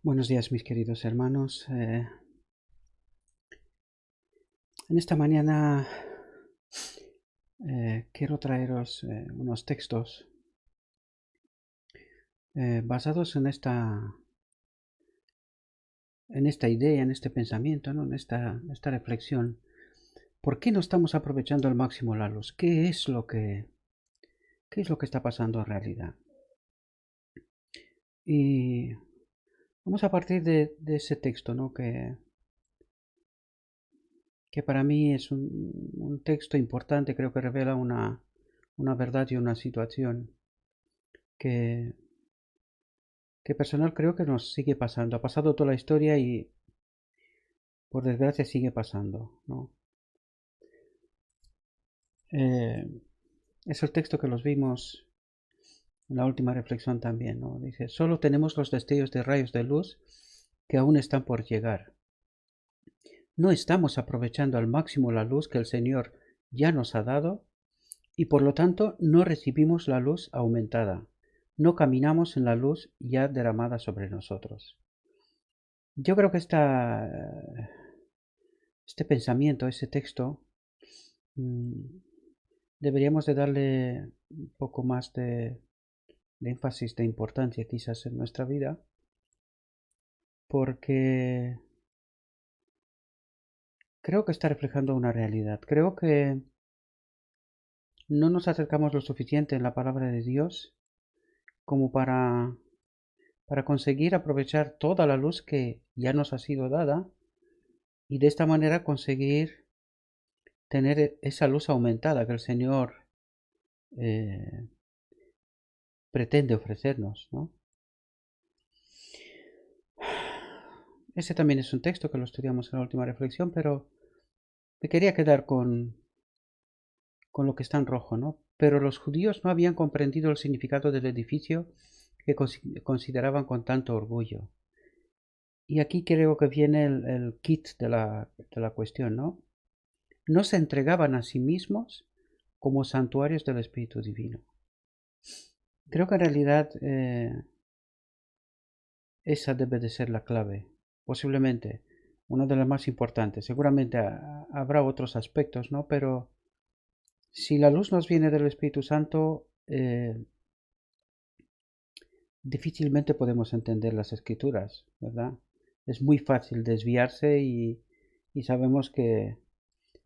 Buenos días, mis queridos hermanos. En esta mañana quiero traeros unos textos basados en esta idea, en este pensamiento, ¿no? En esta reflexión. ¿Por qué no estamos aprovechando al máximo la luz? ¿Qué es lo que está pasando en realidad? Y vamos a partir de ese texto, ¿no? Que para mí es un texto importante, creo que revela una verdad y una situación que, que personal creo que nos sigue pasando. Ha pasado toda la historia y por desgracia sigue pasando, ¿no? Eh, es el texto que los vimos en la última reflexión también, ¿no? Dice, solo tenemos los destellos de rayos de luz que aún están por llegar. No estamos aprovechando al máximo la luz que el Señor ya nos ha dado y por lo tanto no recibimos la luz aumentada. No caminamos en la luz ya derramada sobre nosotros. Yo creo que este pensamiento, ese texto, mm, deberíamos de darle un poco más de énfasis, de importancia quizás en nuestra vida, porque creo que está reflejando una realidad. Creo que no nos acercamos lo suficiente en la palabra de Dios como para conseguir aprovechar toda la luz que ya nos ha sido dada y de esta manera conseguir tener esa luz aumentada que el Señor eh, pretende ofrecernos, ¿no? Ese también es un texto que lo estudiamos en la última reflexión, pero me quería quedar con lo que está en rojo, ¿no? Pero los judíos no habían comprendido el significado del edificio que consideraban con tanto orgullo. Y aquí creo que viene el kit de la cuestión, ¿no? No se entregaban a sí mismos como santuarios del Espíritu Divino. Creo que en realidad esa debe de ser la clave, posiblemente una de las más importantes. Seguramente habrá otros aspectos, ¿no? Pero si la luz nos viene del Espíritu Santo, difícilmente podemos entender las escrituras, ¿verdad? Es muy fácil desviarse y sabemos que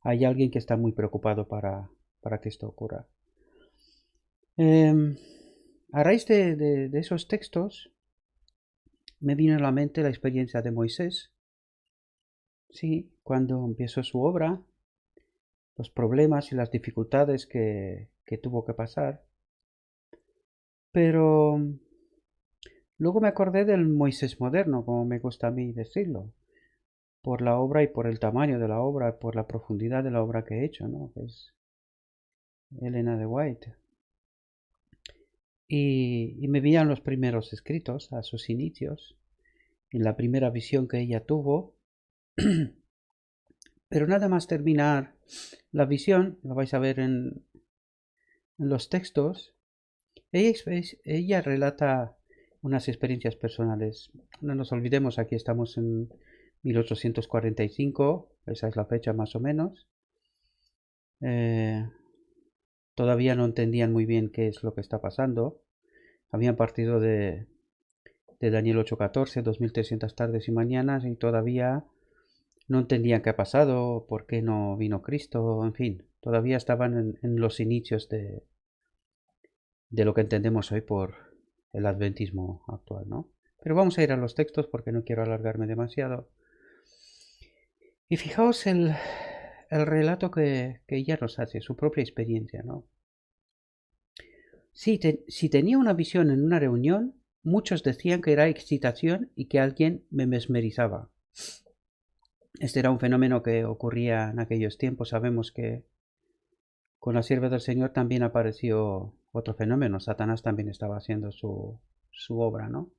hay alguien que está muy preocupado para que esto ocurra. A raíz de esos textos me vino a la mente la experiencia de Moisés, sí, cuando empezó su obra, los problemas y las dificultades que tuvo que pasar, pero luego me acordé del Moisés moderno, como me gusta a mí decirlo, por la obra y por el tamaño de la obra, por la profundidad de la obra que he hecho, ¿no? Que es Elena de White. Y me veían los primeros escritos a sus inicios, en la primera visión que ella tuvo, pero nada más terminar la visión, lo vais a ver en los textos, ella relata unas experiencias personales. No nos olvidemos, aquí estamos en 1845, esa es la fecha más o menos. Eh, Todavía no entendían muy bien qué es lo que está pasando. Habían partido de Daniel 8:14, 2300 tardes y mañanas, y todavía no entendían qué ha pasado, por qué no vino Cristo, en fin, todavía estaban en los inicios de lo que entendemos hoy por el adventismo actual, ¿no? Pero vamos a ir a los textos porque no quiero alargarme demasiado. Y fijaos el relato que ella nos hace, su propia experiencia, ¿no? Si tenía una visión en una reunión, muchos decían que era excitación y que alguien me mesmerizaba. Este era un fenómeno que ocurría en aquellos tiempos. Sabemos que con la sierva del Señor también apareció otro fenómeno. Satanás también estaba haciendo su obra, ¿no?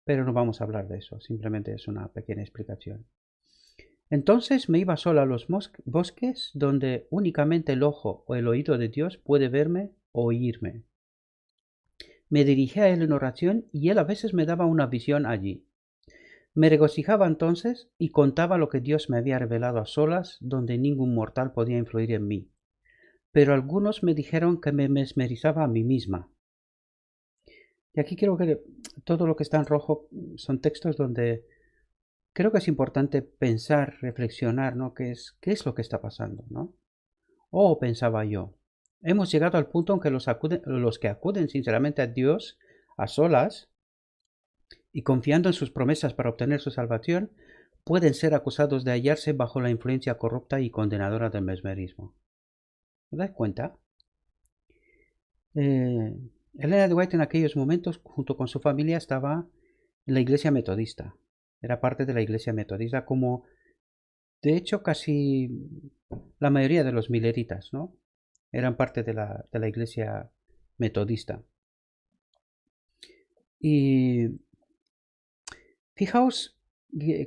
Pero no vamos a hablar de eso, simplemente es una pequeña explicación. Entonces me iba sola a los bosques donde únicamente el ojo o el oído de Dios puede verme o oírme. Me dirigía a él en oración y él a veces me daba una visión allí. Me regocijaba entonces y contaba lo que Dios me había revelado a solas, donde ningún mortal podía influir en mí. Pero algunos me dijeron que me mesmerizaba a mí misma. Y aquí quiero que todo lo que está en rojo son textos donde creo que es importante pensar, reflexionar, ¿no? ¿Qué es lo que está pasando, ¿no? Oh, pensaba yo, hemos llegado al punto en que los que acuden sinceramente a Dios a solas y confiando en sus promesas para obtener su salvación, pueden ser acusados de hallarse bajo la influencia corrupta y condenadora del mesmerismo. ¿Os dais cuenta? Elena de White en aquellos momentos, junto con su familia, estaba en la iglesia metodista. Era parte de la iglesia metodista, como de hecho casi la mayoría de los mileritas, ¿no? Eran parte de la iglesia metodista. Y fijaos,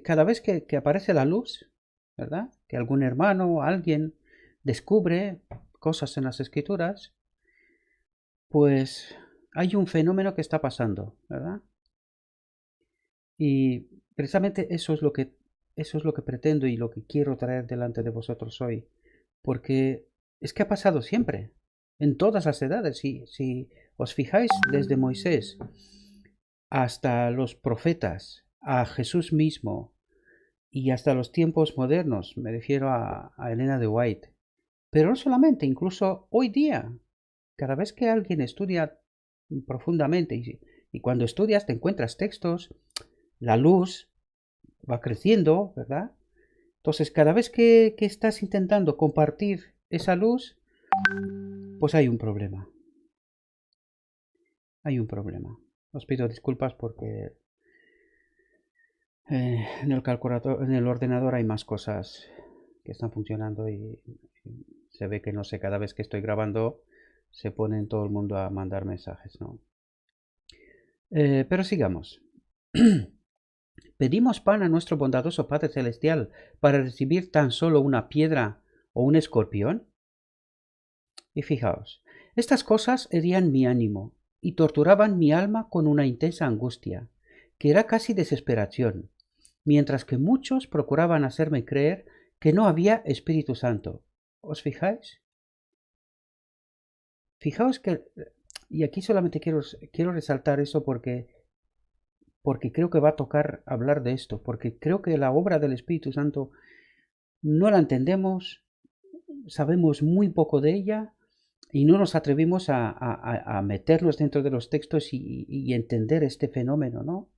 cada vez que aparece la luz, ¿verdad? Que algún hermano o alguien descubre cosas en las escrituras, pues hay un fenómeno que está pasando, ¿verdad? Y precisamente eso es lo que pretendo y lo que quiero traer delante de vosotros hoy, porque es que ha pasado siempre, en todas las edades. Si os fijáis, desde Moisés hasta los profetas, a Jesús mismo y hasta los tiempos modernos, me refiero a Elena de White, pero no solamente, incluso hoy día, cada vez que alguien estudia profundamente y cuando estudias te encuentras textos, la luz va creciendo, ¿verdad? Entonces, cada vez que estás intentando compartir esa luz, pues hay un problema. Hay un problema. Os pido disculpas porque en el ordenador hay más cosas que están funcionando y se ve que, no sé, cada vez que estoy grabando se pone todo el mundo a mandar mensajes, ¿no? Pero sigamos. ¿Pedimos pan a nuestro bondadoso Padre Celestial para recibir tan solo una piedra o un escorpión? Y fijaos, estas cosas herían mi ánimo y torturaban mi alma con una intensa angustia, que era casi desesperación, mientras que muchos procuraban hacerme creer que no había Espíritu Santo. ¿Os fijáis? Fijaos que, y aquí solamente quiero resaltar eso porque creo que va a tocar hablar de esto, porque creo que la obra del Espíritu Santo no la entendemos, sabemos muy poco de ella y no nos atrevimos a meternos dentro de los textos y entender este fenómeno, ¿no?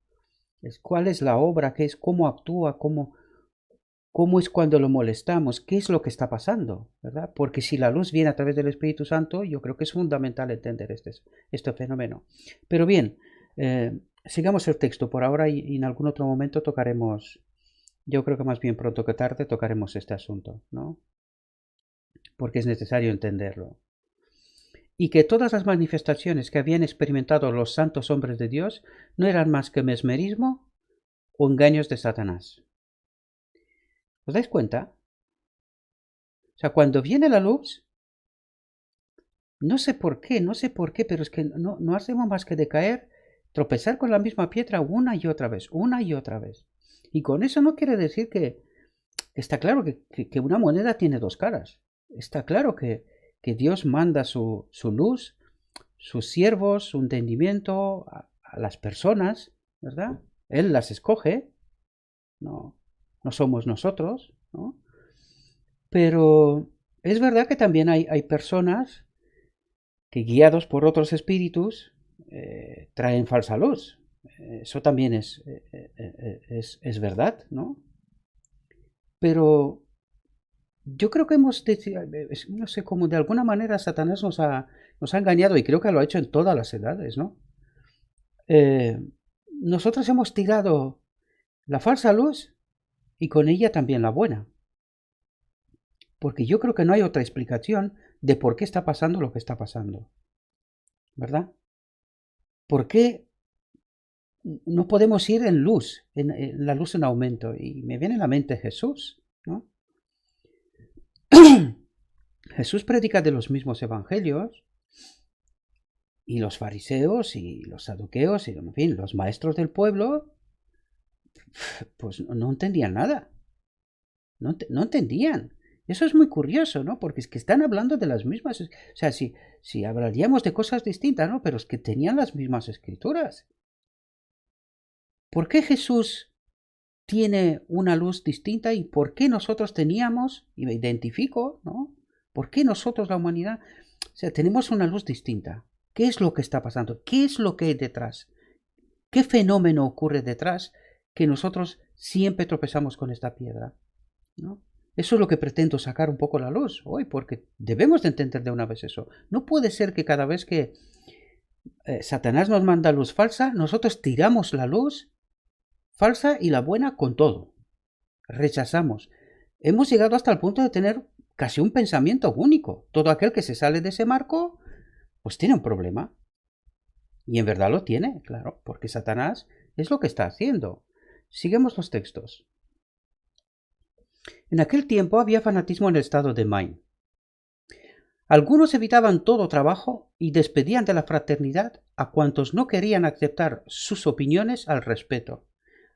¿Cuál es la obra? ¿Qué es? ¿Cómo actúa? ¿Cómo es cuando lo molestamos? ¿Qué es lo que está pasando? ¿Verdad? Porque si la luz viene a través del Espíritu Santo, yo creo que es fundamental entender este fenómeno. Pero bien, sigamos el texto por ahora y en algún otro momento tocaremos, yo creo que más bien pronto que tarde tocaremos este asunto, ¿no? Porque es necesario entenderlo. Y que todas las manifestaciones que habían experimentado los santos hombres de Dios no eran más que mesmerismo o engaños de Satanás. ¿Os dais cuenta? O sea, cuando viene la luz, no sé por qué, pero es que no hacemos más que decaer, tropezar con la misma piedra una y otra vez, una y otra vez. Y con eso no quiere decir que está claro que una moneda tiene dos caras. Está claro que Dios manda su luz, sus siervos, su entendimiento a las personas, ¿verdad? Él las escoge, no somos nosotros, ¿no? Pero es verdad que también hay personas que guiados por otros espíritus traen falsa luz. Eso también es verdad, ¿no? Pero yo creo que no sé, como de alguna manera Satanás nos ha engañado y creo que lo ha hecho en todas las edades, ¿no? Nosotros hemos tirado la falsa luz y con ella también la buena. Porque yo creo que no hay otra explicación de por qué está pasando lo que está pasando. ¿Verdad? ¿Por qué no podemos ir en luz, en la luz en aumento? Y me viene a la mente Jesús, ¿no? Jesús predica de los mismos evangelios y los fariseos y los saduqueos y, en fin, los maestros del pueblo pues no entendían nada. No entendían. Eso es muy curioso, ¿no? Porque es que están hablando de las mismas... O sea, si hablaríamos de cosas distintas, ¿no? Pero es que tenían las mismas escrituras. ¿Por qué Jesús tiene una luz distinta y por qué nosotros teníamos, y me identifico, ¿no? ¿Por qué nosotros, la humanidad, o sea, tenemos una luz distinta? ¿Qué es lo que está pasando? ¿Qué es lo que hay detrás? ¿Qué fenómeno ocurre detrás que nosotros siempre tropezamos con esta piedra? ¿No? Eso es lo que pretendo sacar un poco la luz hoy, porque debemos de entender de una vez eso. No puede ser que cada vez que Satanás nos manda luz falsa, nosotros tiramos la luz falsa y la buena con todo. Rechazamos. Hemos llegado hasta el punto de tener casi un pensamiento único. Todo aquel que se sale de ese marco, pues tiene un problema. Y en verdad lo tiene, claro, porque Satanás es lo que está haciendo. Sigamos los textos. En aquel tiempo había fanatismo en el estado de Maine. Algunos evitaban todo trabajo y despedían de la fraternidad a cuantos no querían aceptar sus opiniones al respeto,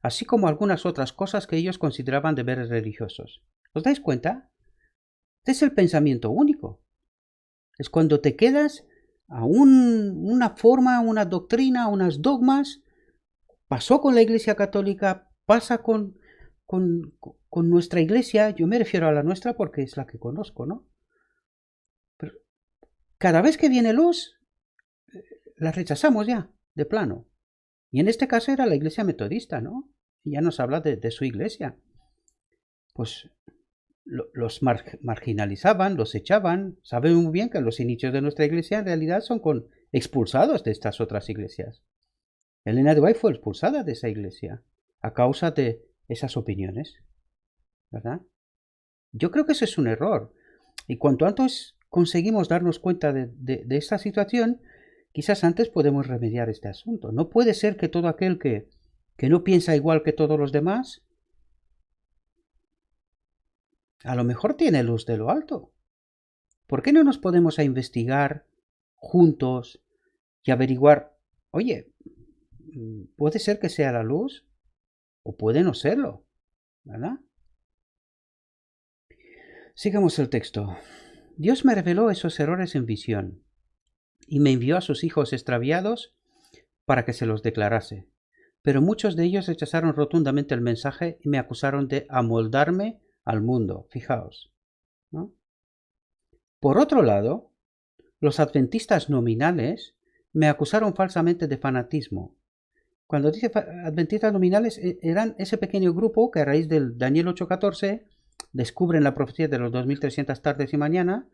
así como algunas otras cosas que ellos consideraban deberes religiosos. ¿Os dais cuenta? Este es el pensamiento único. Es cuando te quedas a una forma, una doctrina, unas dogmas. Pasó con la Iglesia Católica, pasa con nuestra Iglesia. Yo me refiero a la nuestra porque es la que conozco, ¿no? Pero cada vez que viene luz, la rechazamos ya, de plano. Y en este caso era la Iglesia Metodista, ¿no? Y ya nos habla de su Iglesia. Pues los marginalizaban, los echaban. Saben muy bien que los inicios de nuestra Iglesia en realidad son con expulsados de estas otras iglesias. Elena de White fue expulsada de esa iglesia a causa de esas opiniones, ¿verdad? Yo creo que eso es un error. Y cuanto antes conseguimos darnos cuenta de esta situación, quizás antes podemos remediar este asunto. No puede ser que todo aquel que no piensa igual que todos los demás, a lo mejor tiene luz de lo alto. ¿Por qué no nos podemos a investigar juntos y averiguar, oye, puede ser que sea la luz o puede no serlo, ¿verdad? Sigamos el texto. Dios me reveló esos errores en visión y me envió a sus hijos extraviados para que se los declarase. Pero muchos de ellos rechazaron rotundamente el mensaje y me acusaron de amoldarme al mundo. Fijaos, ¿no? Por otro lado, los adventistas nominales me acusaron falsamente de fanatismo. Cuando dice adventistas nominales, eran ese pequeño grupo que a raíz del Daniel 8:14 descubren la profecía de los 2300 tardes y mañana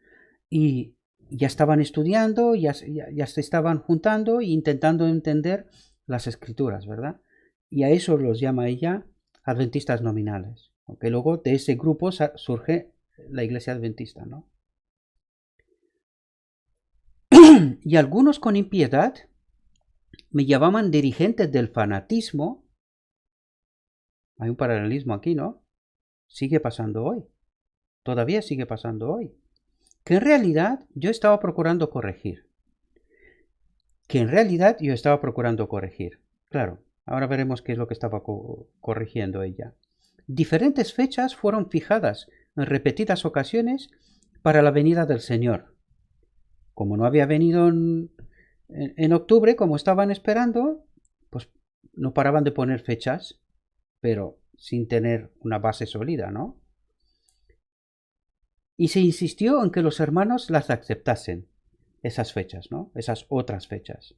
y ya estaban estudiando, ya se estaban juntando e intentando entender las escrituras, ¿verdad? Y a eso los llama ella adventistas nominales. Aunque luego de ese grupo surge la iglesia adventista, ¿no? Y algunos con impiedad me llamaban dirigente del fanatismo. Hay un paralelismo aquí, ¿no? Sigue pasando hoy. Todavía sigue pasando hoy. Que en realidad yo estaba procurando corregir. Claro, ahora veremos qué es lo que estaba corrigiendo ella. Diferentes fechas fueron fijadas en repetidas ocasiones para la venida del Señor. Como no había venido en octubre, como estaban esperando, pues no paraban de poner fechas, pero sin tener una base sólida, ¿no? Y se insistió en que los hermanos las aceptasen, esas fechas, ¿no? Esas otras fechas.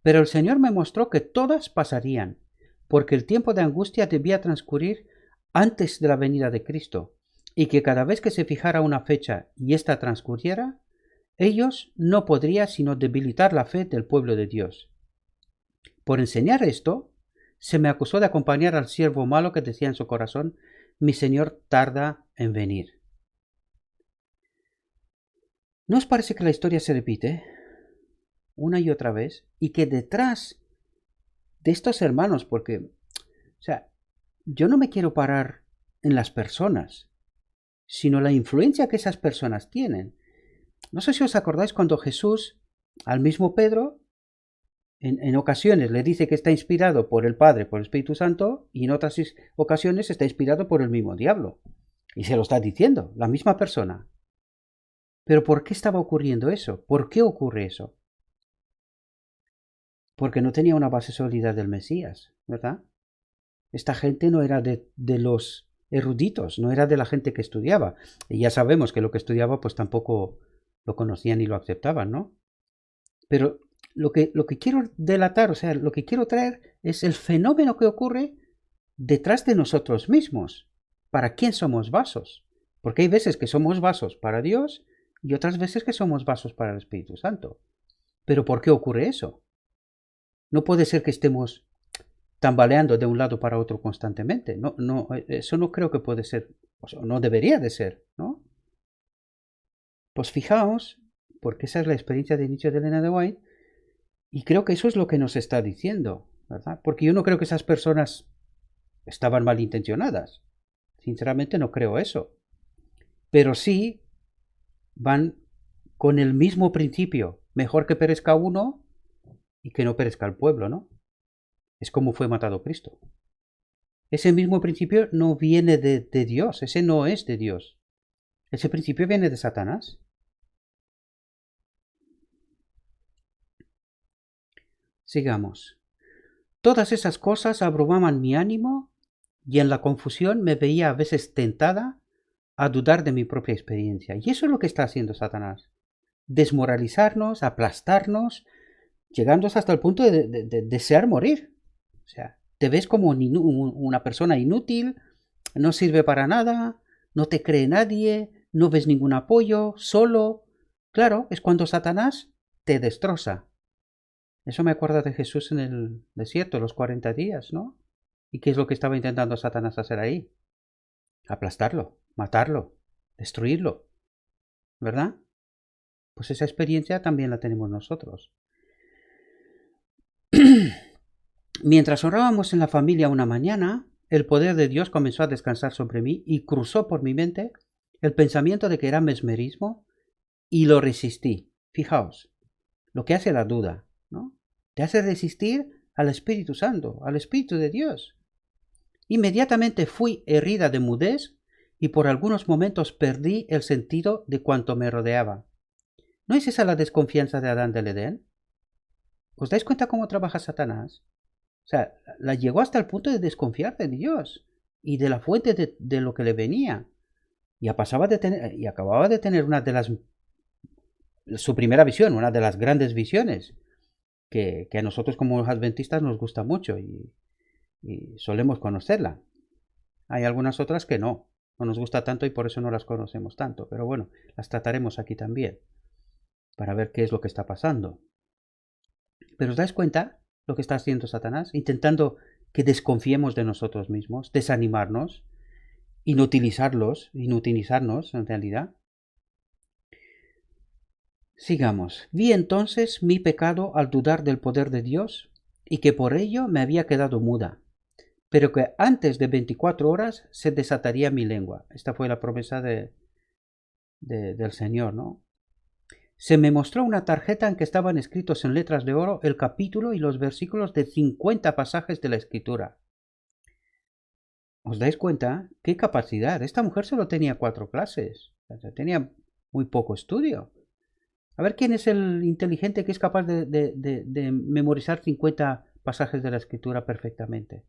Pero el Señor me mostró que todas pasarían, porque el tiempo de angustia debía transcurrir antes de la venida de Cristo, y que cada vez que se fijara una fecha y ésta transcurriera, ellos no podrían sino debilitar la fe del pueblo de Dios. Por enseñar esto, se me acusó de acompañar al siervo malo que decía en su corazón, mi Señor tarda en venir. ¿No os parece que la historia se repite una y otra vez? Y que detrás de estos hermanos, porque, o sea, yo no me quiero parar en las personas, sino la influencia que esas personas tienen. No sé si os acordáis cuando Jesús, al mismo Pedro, en ocasiones le dice que está inspirado por el Padre, por el Espíritu Santo, y en otras ocasiones está inspirado por el mismo diablo. Y se lo está diciendo, la misma persona. Pero ¿por qué estaba ocurriendo eso? ¿Por qué ocurre eso? Porque no tenía una base sólida del Mesías, ¿verdad? Esta gente no era de los eruditos, no era de la gente que estudiaba. Y ya sabemos que lo que estudiaba pues tampoco lo conocían y lo aceptaban, ¿no? Pero lo que quiero delatar, o sea, lo que quiero traer es el fenómeno que ocurre detrás de nosotros mismos. ¿Para quién somos vasos? Porque hay veces que somos vasos para Dios y otras veces que somos vasos para el Espíritu Santo. ¿Pero por qué ocurre eso? No puede ser que estemos tambaleando de un lado para otro constantemente. No, eso no creo que puede ser, o sea, no debería de ser, ¿no? Pues fijaos, porque esa es la experiencia de Nietzsche de Elena de White, y creo que eso es lo que nos está diciendo, ¿verdad? Porque yo no creo que esas personas estaban malintencionadas. Sinceramente no creo eso. Pero sí van con el mismo principio. Mejor que perezca uno y que no perezca el pueblo, ¿no? Es como fue matado Cristo. Ese mismo principio no viene de Dios, ese no es de Dios. Ese principio viene de Satanás. Sigamos. Todas esas cosas abrumaban mi ánimo y en la confusión me veía a veces tentada a dudar de mi propia experiencia. Y eso es lo que está haciendo Satanás. Desmoralizarnos, aplastarnos, llegando hasta el punto de desear morir. O sea, te ves como una persona inútil, no sirve para nada, no te cree nadie, no ves ningún apoyo, solo. Claro, es cuando Satanás te destroza. Eso me acuerda de Jesús en el desierto, los 40 días, ¿no? ¿Y qué es lo que estaba intentando Satanás hacer ahí? Aplastarlo, matarlo, destruirlo, ¿verdad? Pues esa experiencia también la tenemos nosotros. Mientras orábamos en la familia una mañana, el poder de Dios comenzó a descansar sobre mí y cruzó por mi mente el pensamiento de que era mesmerismo y lo resistí. Fijaos, lo que hace la duda, ¿no? Te hace resistir al Espíritu Santo, al Espíritu de Dios. Inmediatamente fui herida de mudez y por algunos momentos perdí el sentido de cuanto me rodeaba. ¿No es esa la desconfianza de Adán del Edén? ¿Os dais cuenta cómo trabaja Satanás? O sea, la llegó hasta el punto de desconfiar de Dios y de la fuente de lo que le venía. Y acababa de tener su primera visión, una de las grandes visiones, que a nosotros como adventistas nos gusta mucho y solemos conocerla. Hay algunas otras que no nos gusta tanto y por eso no las conocemos tanto, pero bueno, las trataremos aquí también, para ver qué es lo que está pasando. Pero ¿os dais cuenta lo que está haciendo Satanás? Intentando que desconfiemos de nosotros mismos, desanimarnos, inutilizarnos en realidad. Sigamos. Vi entonces mi pecado al dudar del poder de Dios y que por ello me había quedado muda, pero que antes de 24 horas se desataría mi lengua. Esta fue la promesa del Señor, ¿no? Se me mostró una tarjeta en que estaban escritos en letras de oro el capítulo y los versículos de 50 pasajes de la Escritura. ¿Os dais cuenta? ¡Qué capacidad! Esta mujer solo tenía 4 clases. O sea, tenía muy poco estudio. A ver quién es el inteligente que es capaz de memorizar 50 pasajes de la Escritura perfectamente.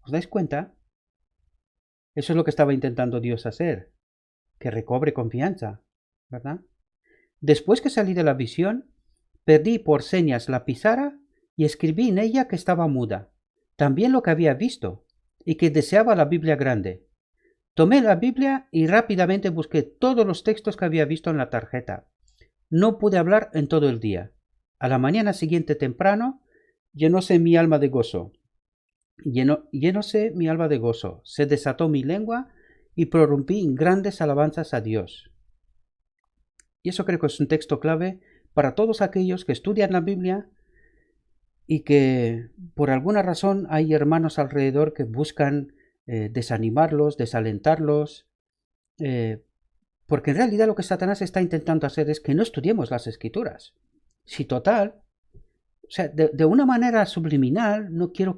¿Os dais cuenta? Eso es lo que estaba intentando Dios hacer. Que recobre confianza, ¿verdad? Después que salí de la visión, perdí por señas la pizarra y escribí en ella que estaba muda, también lo que había visto, y que deseaba la Biblia grande. Tomé la Biblia y rápidamente busqué todos los textos que había visto en la tarjeta. No pude hablar en todo el día. A la mañana siguiente temprano, llenóse mi alma de gozo. Llenóse mi alma de gozo. Se desató mi lengua y prorrumpí en grandes alabanzas a Dios. Y eso creo que es un texto clave para todos aquellos que estudian la Biblia y que por alguna razón hay hermanos alrededor que buscan desanimarlos, desalentarlos, porque en realidad lo que Satanás está intentando hacer es que no estudiemos las Escrituras. Si total, sea, de una manera subliminal, no creo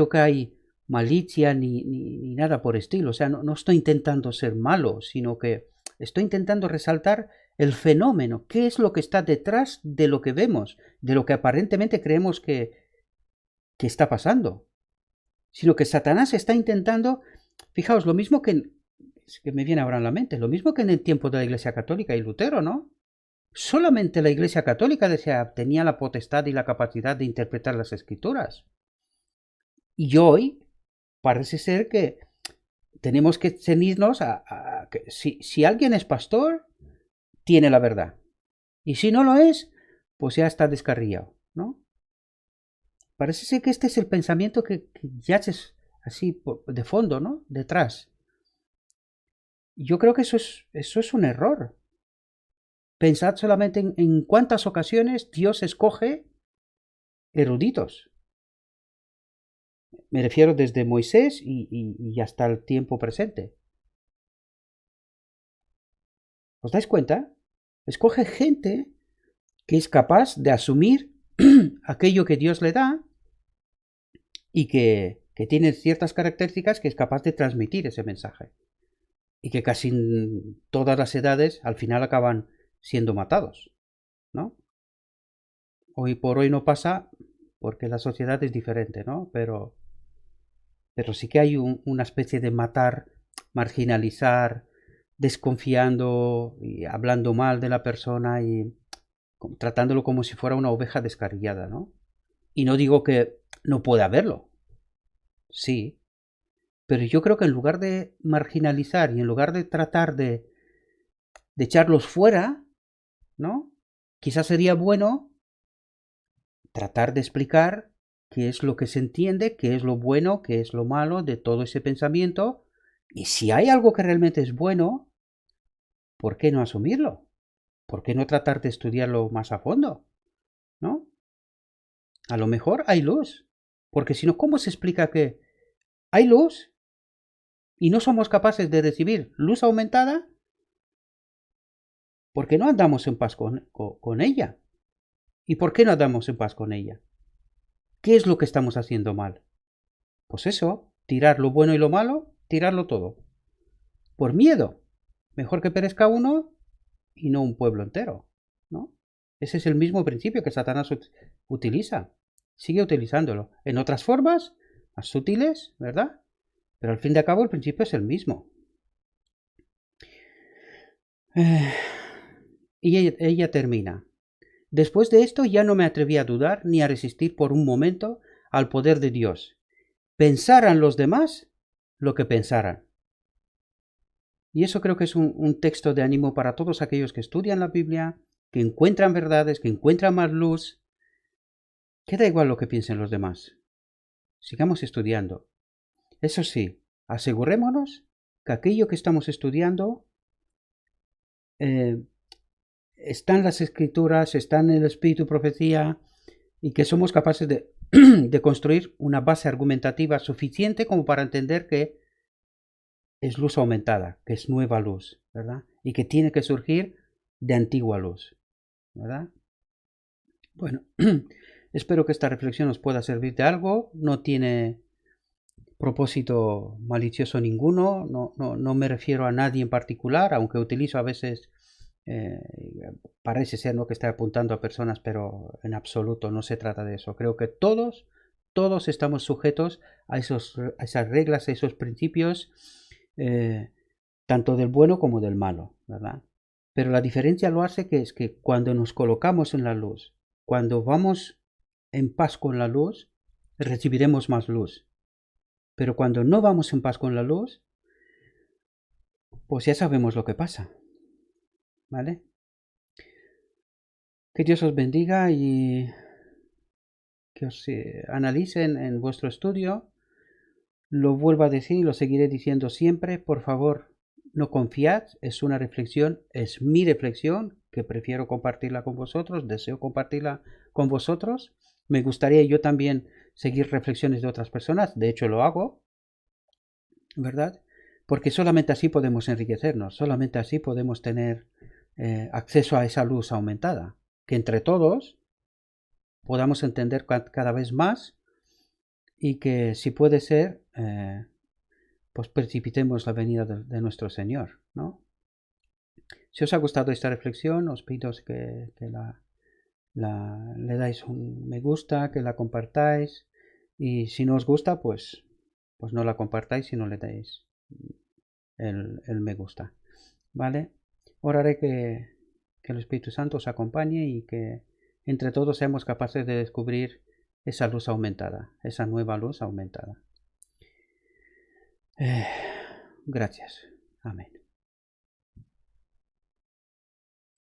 que hay malicia ni nada por estilo. O sea, no estoy intentando ser malo, sino que estoy intentando resaltar el fenómeno. ¿Qué es lo que está detrás de lo que vemos? De lo que aparentemente creemos que está pasando. Sino que Satanás está intentando, fijaos, lo mismo es que me viene ahora en la mente, lo mismo que en el tiempo de la Iglesia Católica y Lutero, ¿no? Solamente la Iglesia Católica tenía la potestad y la capacidad de interpretar las Escrituras. Y hoy parece ser que tenemos que ceñirnos a que si alguien es pastor, tiene la verdad. Y si no lo es, pues ya está descarriado, ¿no? Parece ser que este es el pensamiento que yaces así de fondo, ¿no? Detrás. Yo creo que eso es un error. Pensad solamente en cuántas ocasiones Dios escoge eruditos. Me refiero desde Moisés y hasta el tiempo presente. ¿Os dais cuenta? Escoge gente que es capaz de asumir aquello que Dios le da y que tiene ciertas características que es capaz de transmitir ese mensaje. Y que casi en todas las edades al final acaban siendo matados, ¿no? Hoy por hoy no pasa porque la sociedad es diferente, ¿no? Pero sí que hay una especie de matar, marginalizar, desconfiando y hablando mal de la persona y tratándolo como si fuera una oveja descarriada, ¿no? Y no digo que no pueda haberlo, sí, pero yo creo que en lugar de marginalizar y en lugar de tratar de echarlos fuera, ¿no? Quizás sería bueno tratar de explicar qué es lo que se entiende, qué es lo bueno, qué es lo malo de todo ese pensamiento. Y si hay algo que realmente es bueno, ¿por qué no asumirlo? ¿Por qué no tratar de estudiarlo más a fondo? ¿No? A lo mejor hay luz. Porque si no, ¿cómo se explica que hay luz y no somos capaces de recibir luz aumentada? ¿Por qué no andamos en paz con ella? ¿Y por qué no andamos en paz con ella? ¿Qué es lo que estamos haciendo mal? Pues eso, tirar lo bueno y lo malo, tirarlo todo. Por miedo. Mejor que perezca uno y no un pueblo entero, ¿no? Ese es el mismo principio que Satanás utiliza. Sigue utilizándolo. En otras formas, más sutiles, ¿verdad? Pero al fin de cabo el principio es el mismo. Y ella termina. Después de esto ya no me atreví a dudar ni a resistir por un momento al poder de Dios. Pensaran los demás lo que pensaran. Y eso creo que es un texto de ánimo para todos aquellos que estudian la Biblia, que encuentran verdades, que encuentran más luz. Que da igual lo que piensen los demás. Sigamos estudiando. Eso sí, asegurémonos que aquello que estamos estudiando está en las Escrituras, está en el Espíritu Profecía y que somos capaces de construir una base argumentativa suficiente como para entender que es luz aumentada, que es nueva luz, ¿verdad? Y que tiene que surgir de antigua luz, ¿verdad? Bueno, espero que esta reflexión os pueda servir de algo. No tiene propósito malicioso ninguno. No me refiero a nadie en particular, aunque utilizo a veces, parece ser, ¿no?, que está apuntando a personas, pero en absoluto no se trata de eso. Creo que todos estamos sujetos a esas reglas, a esos principios, tanto del bueno como del malo, ¿verdad? Pero la diferencia lo hace que es que cuando nos colocamos en la luz, cuando vamos en paz con la luz, recibiremos más luz. Pero cuando no vamos en paz con la luz, pues ya sabemos lo que pasa, ¿vale? Que Dios os bendiga y que os analicen en vuestro estudio. Lo vuelvo a decir y lo seguiré diciendo siempre, por favor, no confiad, es una reflexión, es mi reflexión, que prefiero compartirla con vosotros, deseo compartirla con vosotros. Me gustaría yo también seguir reflexiones de otras personas, de hecho lo hago, ¿verdad? Porque solamente así podemos enriquecernos, solamente así podemos tener acceso a esa luz aumentada, que entre todos podamos entender cada vez más y que si puede ser, pues precipitemos la venida de nuestro Señor, ¿no? Si os ha gustado esta reflexión, os pido que le dais un me gusta, que la compartáis, y si no os gusta, pues no la compartáis y no le dais el me gusta, ¿vale? Oraré que el Espíritu Santo os acompañe y que entre todos seamos capaces de descubrir esa luz aumentada, esa nueva luz aumentada. Gracias. Amén.